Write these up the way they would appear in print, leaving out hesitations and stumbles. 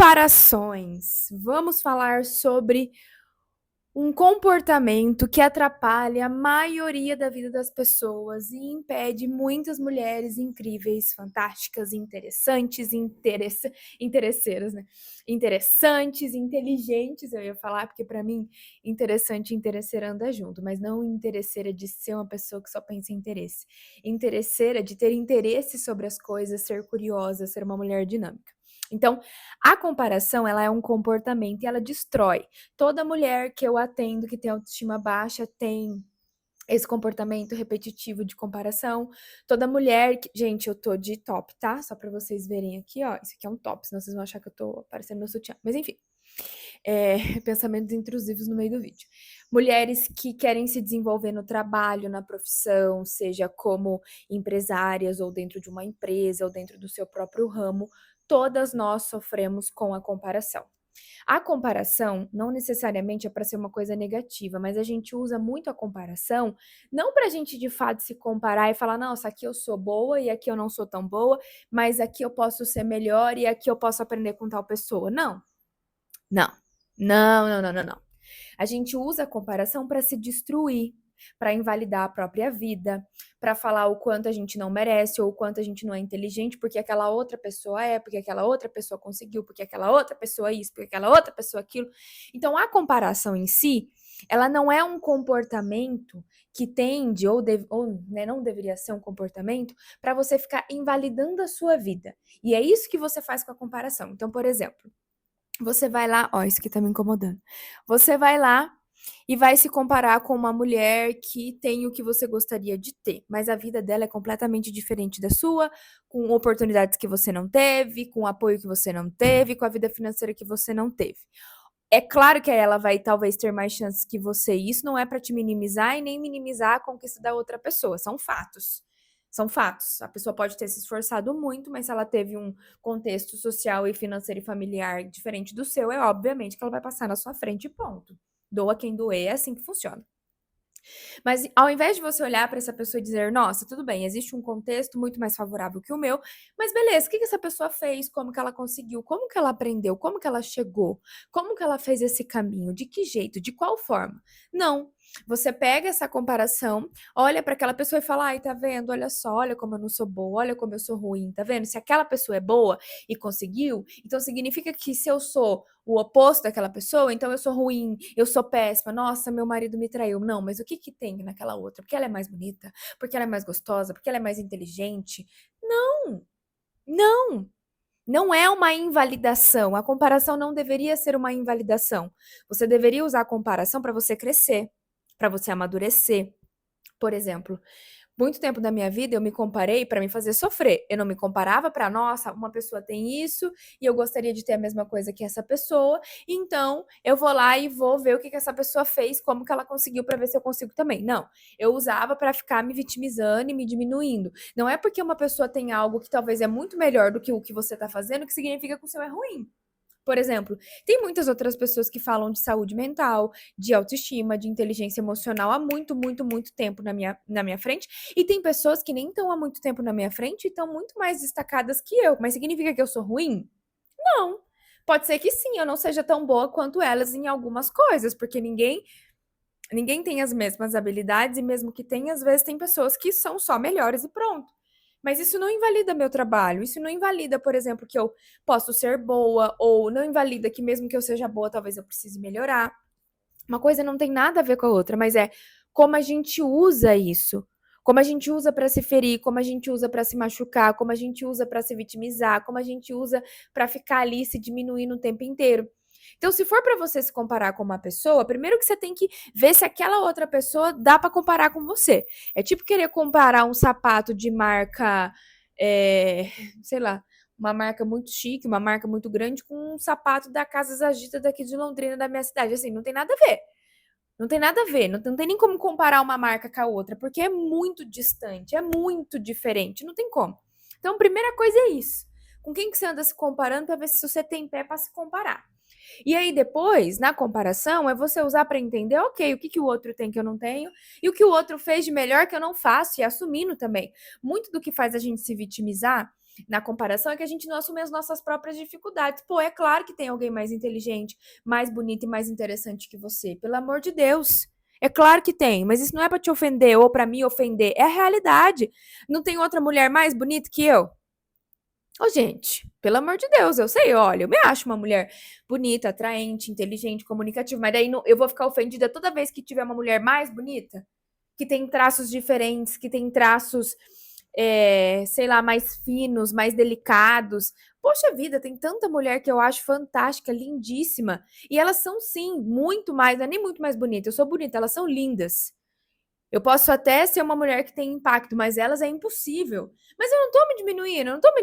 Comparações. Vamos falar sobre um comportamento que atrapalha a maioria da vida das pessoas e impede muitas mulheres incríveis, fantásticas, interessantes, interesseiras, né? Interessantes, inteligentes, eu ia falar, porque para mim interessante e interesseira anda junto, mas não interesseira de ser uma pessoa que só pensa em interesse. Interesseira de ter interesse sobre as coisas, ser curiosa, ser uma mulher dinâmica. Então, a comparação, ela é um comportamento e ela destrói. Toda mulher que eu atendo que tem autoestima baixa tem esse comportamento repetitivo de comparação. Toda mulher que... Gente, eu tô de top, tá? Só pra vocês verem aqui, ó. Isso aqui é um top, senão vocês vão achar que eu tô parecendo meu sutiã. Mas enfim, pensamentos intrusivos no meio do vídeo. Mulheres que querem se desenvolver no trabalho, na profissão, seja como empresárias ou dentro de uma empresa ou dentro do seu próprio ramo, todas nós sofremos com a comparação. A comparação não necessariamente é para ser uma coisa negativa, mas a gente usa muito a comparação, não para a gente de fato se comparar e falar, nossa, aqui eu sou boa e aqui eu não sou tão boa, mas aqui eu posso ser melhor e aqui eu posso aprender com tal pessoa. Não, não, não. A gente usa a comparação para se destruir, para invalidar a própria vida, para falar o quanto a gente não merece ou o quanto a gente não é inteligente, porque aquela outra pessoa é, porque aquela outra pessoa conseguiu, porque aquela outra pessoa isso, porque aquela outra pessoa aquilo. Então, a comparação em si, ela não é um comportamento que tende, né, não deveria ser um comportamento, para você ficar invalidando a sua vida. E é isso que você faz com a comparação. Então, por exemplo, você vai lá, ó, isso aqui tá me incomodando. Você vai lá e vai se comparar com uma mulher que tem o que você gostaria de ter, mas a vida dela é completamente diferente da sua, com oportunidades que você não teve, com apoio que você não teve, com a vida financeira que você não teve. É claro que ela vai talvez ter mais chances que você. Isso não é para te minimizar e nem minimizar a conquista da outra pessoa, são fatos. São fatos. A pessoa pode ter se esforçado muito, mas se ela teve um contexto social e financeiro e familiar diferente do seu, é obviamente que ela vai passar na sua frente e ponto. Doa quem doer, é assim que funciona. Mas ao invés de você olhar para essa pessoa e dizer, nossa, tudo bem, existe um contexto muito mais favorável que o meu, mas beleza, o que essa pessoa fez? Como que ela conseguiu? Como que ela aprendeu? Como que ela chegou? Como que ela fez esse caminho? De que jeito? De qual forma? Não. Você pega essa comparação, olha para aquela pessoa e fala, ai, tá vendo? Olha só, olha como eu não sou boa, olha como eu sou ruim, tá vendo? Se aquela pessoa é boa e conseguiu, então significa que se eu sou o oposto daquela pessoa, então eu sou ruim, eu sou péssima, nossa, meu marido me traiu. Não, mas o que que tem naquela outra? Porque ela é mais bonita? Porque ela é mais gostosa? Porque ela é mais inteligente? Não, não. Não é uma invalidação. A comparação não deveria ser uma invalidação. Você deveria usar a comparação para você crescer, para você amadurecer. Por exemplo, muito tempo da minha vida eu me comparei para me fazer sofrer. Eu não me comparava para, nossa, uma pessoa tem isso e eu gostaria de ter a mesma coisa que essa pessoa, então eu vou lá e vou ver o que que essa pessoa fez, como que ela conseguiu para ver se eu consigo também. Não, eu usava para ficar me vitimizando e me diminuindo. Não é porque uma pessoa tem algo que talvez é muito melhor do que o que você está fazendo que significa que o seu é ruim. Por exemplo, tem muitas outras pessoas que falam de saúde mental, de autoestima, de inteligência emocional há muito tempo na minha frente, e tem pessoas que nem estão há muito tempo na minha frente e estão muito mais destacadas que eu. Mas significa que eu sou ruim? Não. Pode ser que sim, eu não seja tão boa quanto elas em algumas coisas, porque ninguém tem as mesmas habilidades, e mesmo que tenha, às vezes tem pessoas que são só melhores e pronto. Mas isso não invalida meu trabalho, isso não invalida, por exemplo, que eu posso ser boa, ou não invalida que mesmo que eu seja boa, talvez eu precise melhorar. Uma coisa não tem nada a ver com a outra, mas é como a gente usa isso. Como a gente usa para se ferir, como a gente usa para se machucar, como a gente usa para se vitimizar, como a gente usa para ficar ali se diminuindo o tempo inteiro. Então, se for para você se comparar com uma pessoa, primeiro que você tem que ver se aquela outra pessoa dá para comparar com você. É tipo querer comparar um sapato de marca, sei lá, uma marca muito chique, uma marca muito grande, com um sapato da Casas Agita daqui de Londrina, da minha cidade. Assim, não tem nada a ver. Não tem nada a ver, não tem nem como comparar uma marca com a outra, porque é muito distante, é muito diferente, não tem como. Então, a primeira coisa é isso. Com quem que você anda se comparando para ver se você tem pé para se comparar. E aí depois, na comparação, é você usar para entender, ok, o que que o outro tem que eu não tenho e o que o outro fez de melhor que eu não faço, e assumindo também. Muito do que faz a gente se vitimizar na comparação é que a gente não assume as nossas próprias dificuldades. Pô, é claro que tem alguém mais inteligente, mais bonito e mais interessante que você. Pelo amor de Deus. É claro que tem, mas isso não é pra te ofender ou pra me ofender. É a realidade. Não tem outra mulher mais bonita que eu? Ô, gente, pelo amor de Deus, eu sei, olha, eu me acho uma mulher bonita, atraente, inteligente, comunicativa, mas daí eu vou ficar ofendida toda vez que tiver uma mulher mais bonita, que tem traços diferentes, que tem traços, sei lá, mais finos, mais delicados. Poxa vida, tem tanta mulher que eu acho fantástica, lindíssima. E elas são, sim, muito mais, não é nem muito mais bonita, eu sou bonita, elas são lindas. Eu posso até ser uma mulher que tem impacto, mas elas é impossível. Mas eu não tô me diminuindo, eu não tô me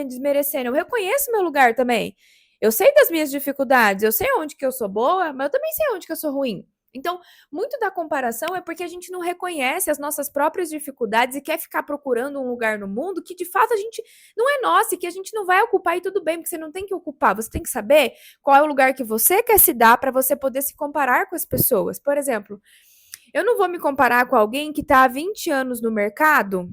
desmerecendo, eu reconheço meu lugar também. Eu sei das minhas dificuldades, eu sei onde que eu sou boa, mas eu também sei onde que eu sou ruim. Então, muito da comparação é porque a gente não reconhece as nossas próprias dificuldades e quer ficar procurando um lugar no mundo que de fato a gente não é nosso e que a gente não vai ocupar e tudo bem, porque você não tem que ocupar, você tem que saber qual é o lugar que você quer se dar para você poder se comparar com as pessoas. Por exemplo, eu não vou me comparar com alguém que está há 20 anos no mercado,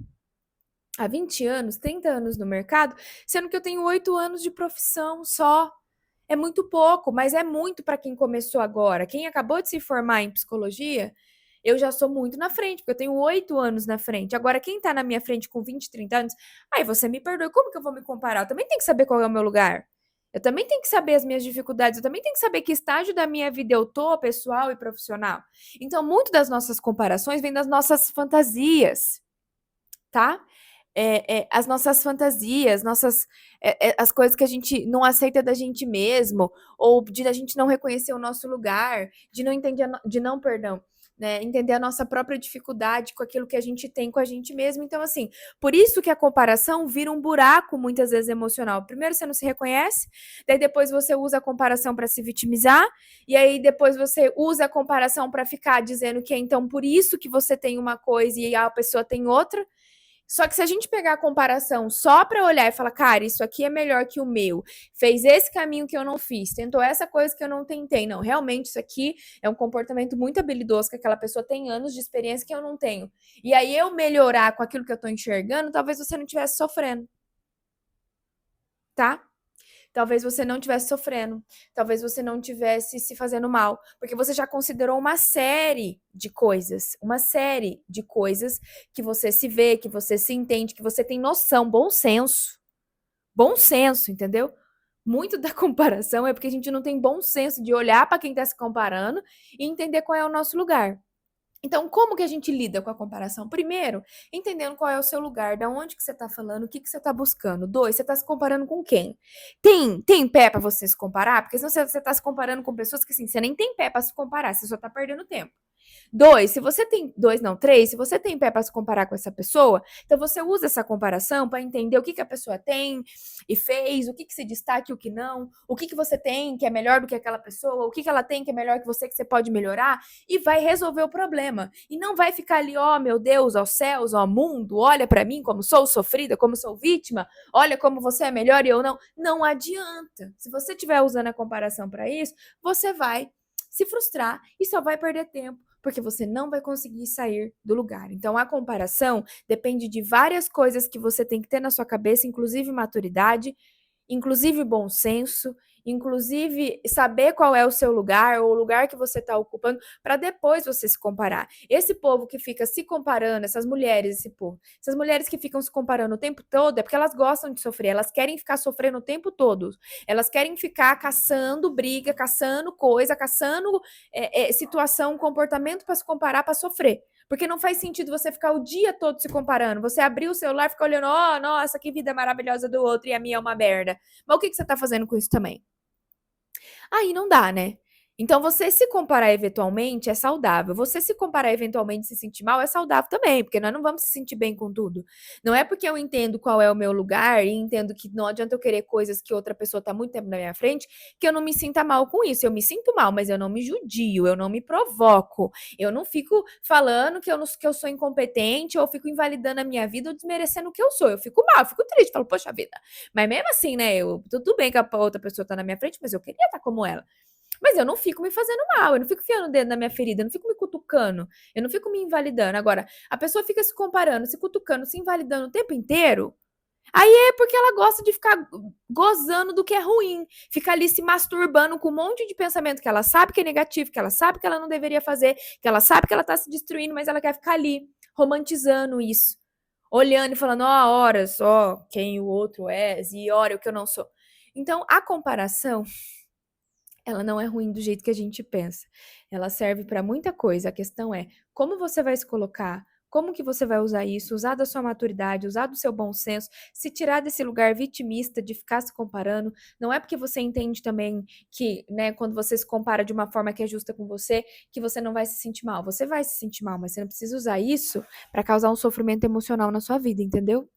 há 20 anos, 30 anos no mercado, sendo que eu tenho 8 anos de profissão só. É muito pouco, mas é muito para quem começou agora. Quem acabou de se formar em psicologia, eu já sou muito na frente, porque eu tenho 8 anos na frente. Agora, quem está na minha frente com 20, 30 anos, aí você me perdoe, como que eu vou me comparar? Eu também tenho que saber qual é o meu lugar. Eu também tenho que saber as minhas dificuldades, eu também tenho que saber que estágio da minha vida eu tô, pessoal e profissional. Então, muito das nossas comparações vem das nossas fantasias, tá? As nossas fantasias, as coisas que a gente não aceita da gente mesmo, ou de a gente não reconhecer o nosso lugar, de não entender, de não, perdão, né, entender a nossa própria dificuldade com aquilo que a gente tem com a gente mesmo. Então, assim, por isso que a comparação vira um buraco muitas vezes emocional. Primeiro você não se reconhece, daí depois você usa a comparação para se vitimizar, e aí depois você usa a comparação para ficar dizendo que é então por isso que você tem uma coisa e a pessoa tem outra. Só que se a gente pegar a comparação só para olhar e falar, cara, isso aqui é melhor que o meu, fez esse caminho que eu não fiz, tentou essa coisa que eu não tentei. Não, realmente isso aqui é um comportamento muito habilidoso que aquela pessoa tem anos de experiência que eu não tenho. E aí eu melhorar com aquilo que eu tô enxergando, talvez você não estivesse sofrendo, tá? Talvez você não estivesse sofrendo, talvez você não estivesse se fazendo mal, porque você já considerou uma série de coisas que você se vê, que você se entende, que você tem noção, bom senso, entendeu? Muito da comparação é porque a gente não tem bom senso de olhar para quem está se comparando e entender qual é o nosso lugar. Então, como que a gente lida com a comparação? Primeiro, entendendo qual é o seu lugar, da onde que você está falando, o que que você está buscando. Dois, você está se comparando com quem? Tem pé para você se comparar? Porque senão você está se comparando com pessoas que, assim, você nem tem pé para se comparar, você só está perdendo tempo. Dois, se você tem. Dois, não, três, se você tem pé para se comparar com essa pessoa, então você usa essa comparação para entender o que, que a pessoa tem e fez, o que, que se destaca e o que não, o que, que você tem que é melhor do que aquela pessoa, o que, que ela tem que é melhor que você pode melhorar, e vai resolver o problema. E não vai ficar ali, ó, meu Deus, ó céus, ó mundo, olha para mim como sou sofrida, como sou vítima, olha como você é melhor e eu não. Não adianta. Se você estiver usando a comparação para isso, você vai se frustrar e só vai perder tempo, porque você não vai conseguir sair do lugar. Então, a comparação depende de várias coisas que você tem que ter na sua cabeça, inclusive maturidade, inclusive bom senso, inclusive saber qual é o seu lugar ou o lugar que você está ocupando, para depois você se comparar. Esse povo que fica se comparando, essas mulheres, essas mulheres que ficam se comparando o tempo todo, é porque elas gostam de sofrer, elas querem ficar sofrendo o tempo todo, elas querem ficar caçando briga, caçando coisa, caçando situação, comportamento para se comparar, para sofrer. Porque não faz sentido você ficar o dia todo se comparando. Você abrir o celular e ficar olhando, oh, nossa, que vida maravilhosa do outro e a minha é uma merda. Mas o que você tá fazendo com isso também? Aí não dá, né? Então, você se comparar eventualmente é saudável. Você se comparar eventualmente e se sentir mal é saudável também, porque nós não vamos se sentir bem com tudo. Não é porque eu entendo qual é o meu lugar e entendo que não adianta eu querer coisas que outra pessoa está muito tempo na minha frente, que eu não me sinta mal com isso. Eu me sinto mal, mas eu não me judio, eu não me provoco. Eu não fico falando que eu sou incompetente ou fico invalidando a minha vida ou desmerecendo o que eu sou. Eu fico mal, eu fico triste, falo, poxa vida. Mas mesmo assim, né, tudo bem que a outra pessoa tá na minha frente, mas eu queria estar como ela. Mas eu não fico me fazendo mal, eu não fico enfiando o dedo na minha ferida, eu não fico me cutucando, eu não fico me invalidando. Agora, a pessoa fica se comparando, se cutucando, se invalidando o tempo inteiro, Aí é porque ela gosta de ficar gozando do que é ruim, fica ali se masturbando com um monte de pensamento que ela sabe que é negativo, que ela sabe que ela não deveria fazer, que ela sabe que ela tá se destruindo, mas ela quer ficar ali romantizando isso, olhando e falando, ó, oh, ora só quem o outro é, e olha o que eu não sou. Então, a comparação, ela não é ruim do jeito que a gente pensa. Ela serve para muita coisa. A questão é como você vai se colocar, como que você vai usar isso, usar da sua maturidade, usar do seu bom senso, se tirar desse lugar vitimista de ficar se comparando. Não é porque você entende também que, né, quando você se compara de uma forma que é justa com você, que você não vai se sentir mal. Você vai se sentir mal, mas você não precisa usar isso para causar um sofrimento emocional na sua vida, entendeu?